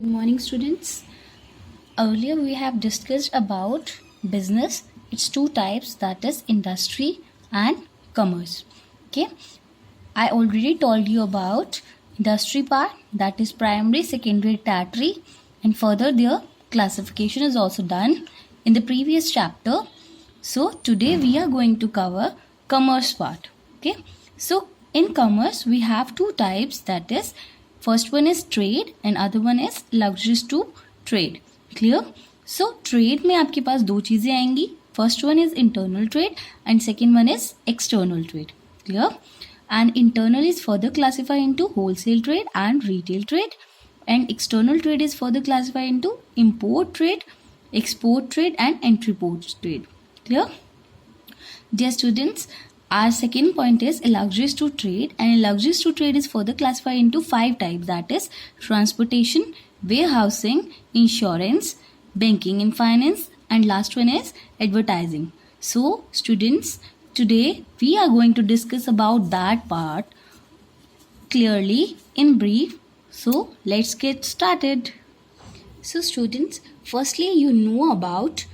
Good morning, students. Earlier we have discussed about business. It's two types, that is industry and commerce. Okay. I already told you about industry part, that is primary, secondary, tertiary, and further their classification is also done in the previous chapter. So today we are going to cover commerce part. Okay. So in commerce we have two types, that is first one is trade and other one is luxuries to trade. Clear? So trade में आपके पास दो चीजें आएंगी. First one is internal trade and second one is external trade. Clear? And internal is further classified into wholesale trade and retail trade, and external trade is further classified into import trade, export trade and entry port trade. Clear? Dear students, our second point is luxuries to trade, and luxuries to trade is further classified into five types, that is transportation, warehousing, insurance, banking and finance, and last one is advertising. So students, today we are going to discuss about that part clearly in brief. So let's get started. So students, firstly you know about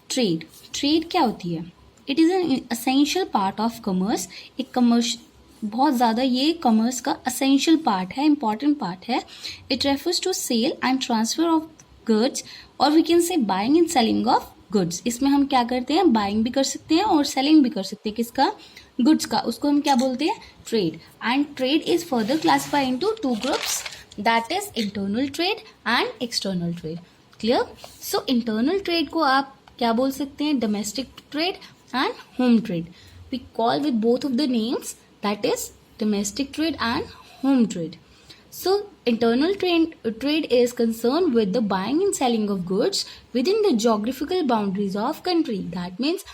trade. Trade क्या होती है? It is an essential part of commerce. एक commerce बहुत ज़्यादा ये commerce का essential part है, important part है. It refers to sale and transfer of goods, और we can say buying and selling of goods. इसमें हम क्या करते हैं, बाइंग भी कर सकते हैं और सेलिंग भी कर सकते हैं. किसका? गुड्स का. उसको हम क्या बोलते हैं? Trade. And trade is further classified into two groups, that is internal trade and external trade. Clear? So internal trade को आप क्या बोल सकते हैं? Domestic trade and home trade. We call with both of the names, that is domestic trade and home trade. So internal trade is concerned with the buying and selling of goods within the geographical boundaries of country. That means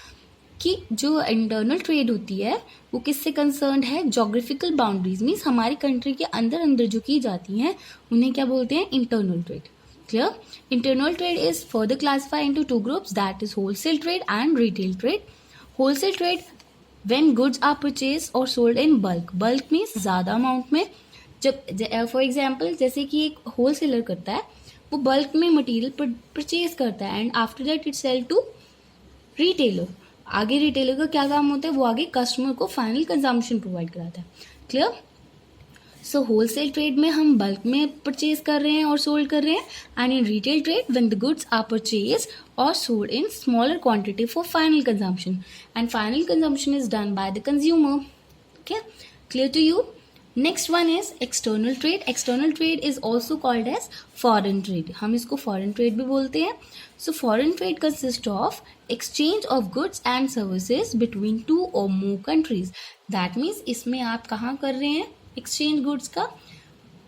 कि जो internal trade होती है वो किससे concerned है? Geographical boundaries. Means हमारी country के अंदर अंदर जो की जाती हैं उन्हें क्या बोलते हैं? Internal trade. Clear? Internal trade is further classified into two groups, that is wholesale trade and retail trade. Wholesale trade when goods are purchased or sold in bulk. Bulk means ज़्यादा अमाउंट में. जब for example जैसे कि एक wholesaler करता है, वो bulk में मटेरियल परचेज करता है and after that it sell to retailer. आगे रिटेलर का क्या काम होता है? वो आगे कस्टमर को फाइनल कंजम्पशन प्रोवाइड कराता है. क्लियर? सो होलसेल ट्रेड में हम बल्क में परचेज कर रहे हैं और सोल्ड कर रहे हैं, and in retail trade when the goods are purchase or sold in smaller quantity for final consumption, and final consumption is done by the consumer. Okay, clear to you? Next one is external trade. External trade is also called as foreign trade. हम इसको foreign trade भी बोलते हैं. So foreign trade consist of exchange of goods and services between two और more countries. That means इसमें आप कहाँ कर रहे हैं एक्सचेंज गुड्स का?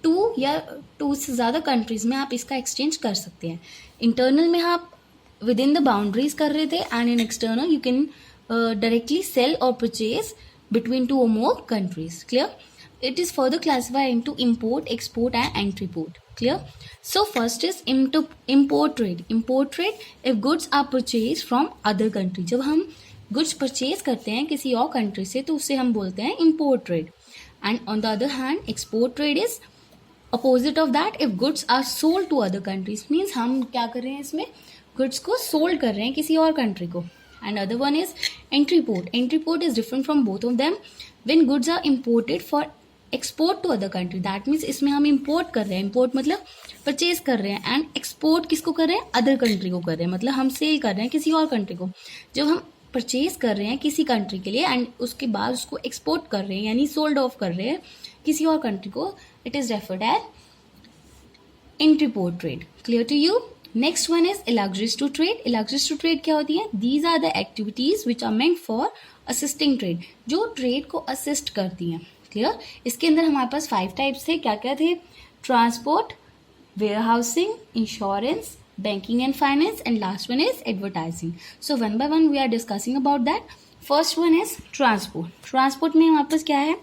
टू या टू से ज़्यादा कंट्रीज में आप इसका एक्सचेंज कर सकते हैं. इंटरनल में आप विद इन द बाउंड्रीज कर रहे थे, and in external you can directly sell और परचेज बिटवीन टू और more countries. Clear? It is further classified into import, export and entry port. Clear? So first is import trade. Import trade if goods are purchase from other country. जब हम goods purchase करते हैं किसी और country से तो उसे हम बोलते हैं import trade. And on the other hand, export trade is opposite of that. If goods are sold to other countries, means हम क्या कर रहे हैं इसमें? goods को sold कर रहे हैं किसी और country को. And other one is entry port. Entry port is different from both of them. When goods are imported for export to other country, that means इसमें हम import कर रहे हैं. import मतलब purchase कर रहे हैं, and export किसको कर रहे हैं? other country को कर रहे हैं. मतलब हम sale कर रहे हैं किसी और country को. जब हम परचेज कर रहे हैं किसी कंट्री के लिए एंड उसके बाद उसको एक्सपोर्ट कर रहे हैं यानी सोल्ड ऑफ कर रहे हैं किसी और कंट्री को, it is referred as entry port trade. Clear to you? Next one is auxiliaries to trade. Auxiliaries to trade क्या होती है? These are the activities which are meant for assisting trade, जो ट्रेड को assist करती हैं. Clear? इसके अंदर हमारे पास 5 टाइप्स थे. क्या क्या थे? Transport, warehousing, insurance, banking and finance, and last one is advertising. So one by one we are discussing about that. First one is transport. Transport में हमारे पास क्या है?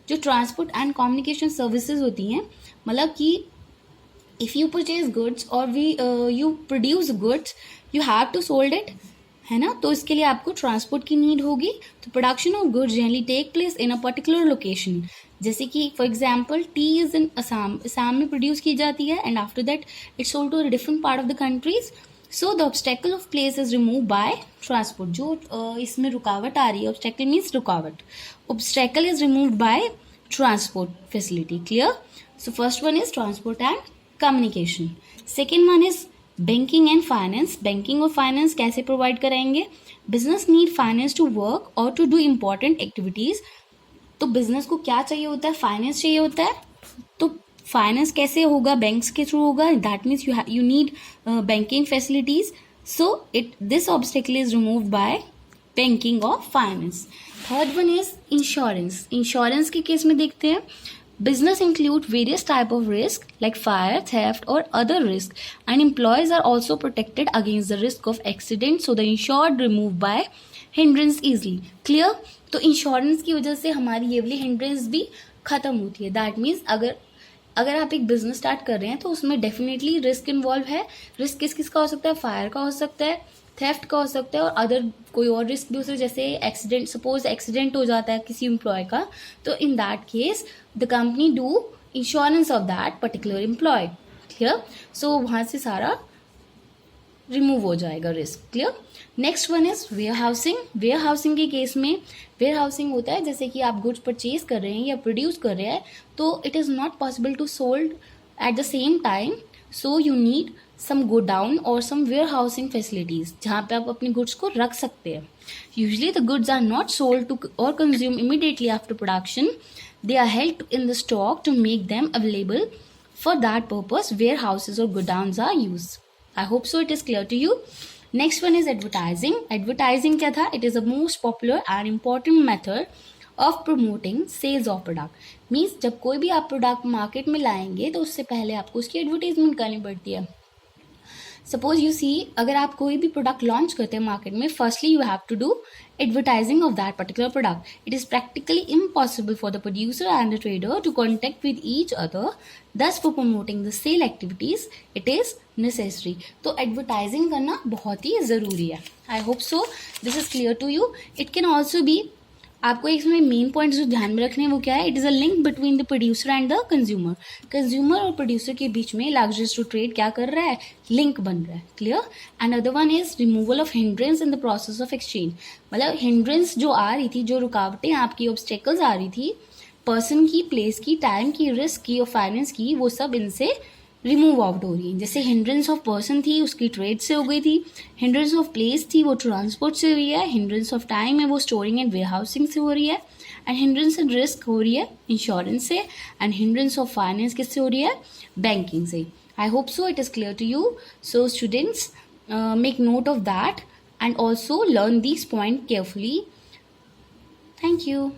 जो transport and communication services होती हैं, मतलब कि if you purchase goods or you produce goods, you have to sold it, है ना, तो इसके लिए आपको ट्रांसपोर्ट की नीड होगी। तो production of goods generally take place in a particular location, जैसे कि for example tea is in Assam में प्रोड्यूस की जाती है and after that it's sold to a different part of the countries. So the obstacle of place is remove by transport. जो इसमें रुकावट आ रही है, ऑब्स्टेकल मीन्स रुकावट, obstacle is removed by transport facility. Clear? So first one is transport and communication. Second one is banking and finance. Banking और finance कैसे provide कराएंगे? Business need finance to work और टू डू इम्पोर्टेंट एक्टिविटीज। तो business को क्या चाहिए होता है? फाइनेंस चाहिए होता है। तो फाइनेंस कैसे होगा? बैंक्स के थ्रू होगा। That means you need banking facilities. So this obstacle is removed by banking और finance. Third one is insurance. Insurance के केस में देखते हैं, business include various type of risk like fire, theft or other risk, and employees are also protected against the risk of accident, so the insured removed by hindrance easily. Clear? तो insurance की वजह से हमारी ये वाली hindrance भी खत्म होती है। दैट मीन्स अगर आप एक बिजनेस स्टार्ट कर रहे हैं तो उसमें डेफिनेटली रिस्क इन्वॉल्व है। रिस्क किस किस का हो सकता है? फायर का हो सकता है, थेफ्ट का हो सकता है और अदर कोई और रिस्क भी हो सकता है, जैसे एक्सीडेंट, सपोज एक्सीडेंट हो जाता है किसी एम्प्लॉय का, तो in that case the company do insurance of that particular employee. Clear? So वहां से सारा रिमूव हो जाएगा risk. Clear? Next one is warehousing. Warehousing के केस में वेयर हाउसिंग होता है जैसे कि आप गुड्स परचेज कर रहे हैं या प्रोड्यूस कर रहे हैं, तो it is not possible to sold at the same time, so you need some godown और सम वेयर हाउसिंग फैसिलिटीज जहाँ पे आप अपने गुड्स को रख सकते हैं। Usually the goods are not sold to or consume immediately after production, they are held in the stock to make them available. For that purpose, warehouses or godowns are used. I hope so it is clear to you. Next one is advertising. Advertising क्या था? It is the most popular and important method of promoting sales of product. Means जब कोई भी आप product market में लाएंगे तो उससे पहले आपको उसकी एडवर्टाइजमेंट करनी पड़ती है। सपोज यू सी, अगर आप कोई भी प्रोडक्ट लॉन्च करते हैं मार्केट में, firstly you have to do advertising of that particular product. It is practically impossible for the producer and the trader to contact with each other. Thus, for promoting the sale activities, it is necessary. तो advertising करना बहुत ही ज़रूरी है. I hope so this is clear to you. It can also be, आपको इसमें main point जो ध्यान में रखने हैं वो क्या है? It is a link between the producer and the consumer. Consumer और प्रोड्यूसर के बीच में लग्जरीज टू ट्रेड क्या कर रहा है? लिंक बन रहा है. Clear? And other one is removal of hindrance in the process of exchange. मतलब हिंड्रेंस जो आ रही थी, जो रुकावटें आपकी ऑब्स्टेकल्स आ रही थी, पर्सन की, प्लेस की, टाइम की, रिस्क की और फाइनेंस की, वो सब इनसे रिमूव आउट हो रही है. जैसे हिंड्रेंस ऑफ पर्सन थी, उसकी ट्रेड से हो गई थी. हिंड्रेंस ऑफ प्लेस थी, वो ट्रांसपोर्ट से हुई है. हिंड्रेंस ऑफ टाइम है, वो स्टोरिंग एंड वेयर हाउसिंग से हो रही है. एंड हिंड्रेंस एंड रिस्क हो रही है इंश्योरेंस से. एंड हिंड्रेंस ऑफ फाइनेंस किससे हो रही है? बैंकिंग से. I hope so it is clear to you. So students, make note of that and also learn these points carefully. Thank you.